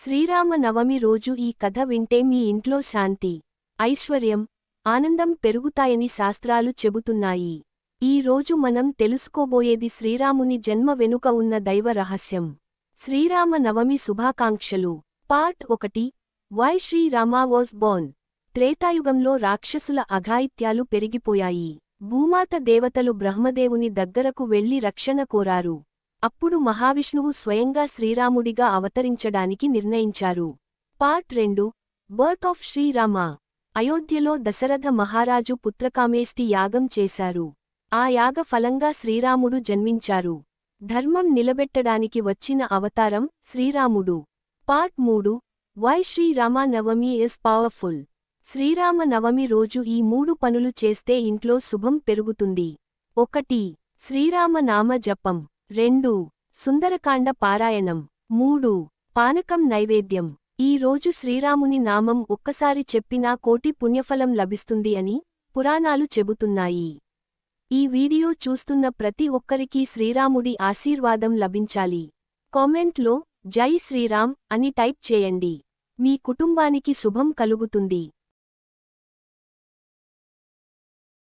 శ్రీరామ నవమి రోజు ఈ కథ వింటే మీ ఇంట్లో శాంతి, ఐశ్వర్యం, ఆనందం పెరుగుతాయని శాస్త్రాలు చెబుతున్నాయి. ఈ రోజు మనం తెలుసుకోబోయేది శ్రీరాముని జన్మ వెనుక ఉన్న దైవ రహస్యం. శ్రీరామ నవమి శుభాకాంక్షలు. Part 1. Why Srirama was born. త్రేతాయుగంలో రాక్షసుల అఘాయిత్యాలు పెరిగిపోయాయి. భూమాత దేవతలు బ్రహ్మదేవుని దగ్గరకు వెళ్లి రక్షణ కోరారు. అప్పుడు మహావిష్ణువు స్వయంగా శ్రీరాముడిగా అవతరించడానికి నిర్ణయించారు. పార్ట్ 2. Birth of Srirama. అయోధ్యలో దశరథ మహారాజు పుత్రకామేష్టి యాగం చేశారు. ఆ యాగ ఫలంగా శ్రీరాముడు జన్మించారు. ధర్మం నిలబెట్టడానికి వచ్చిన అవతారం శ్రీరాముడు. Part 3. Why Srirama Navami is powerful. Srirama Navami రోజు ఈ 3 పనులు చేస్తే ఇంట్లో శుభం పెరుగుతుంది. 1. శ్రీరామ నామ జపం. 2. సుందరకాండ పారాయణం. 3. పానకం నైవేద్యం. ఈ రోజు శ్రీరాముని నామం ఒక్కసారి చెప్పినా కోటి పుణ్యఫలం లభిస్తుంది అని పురాణాలు చెబుతున్నాయి. ఈ వీడియో చూస్తున్న ప్రతి ఒక్కరికీ శ్రీరాముడి ఆశీర్వాదం లభించాలి. కామెంట్లో జై శ్రీరామ్ అని టైప్ చేయండి. మీ కుటుంబానికి శుభం కలుగుతుంది.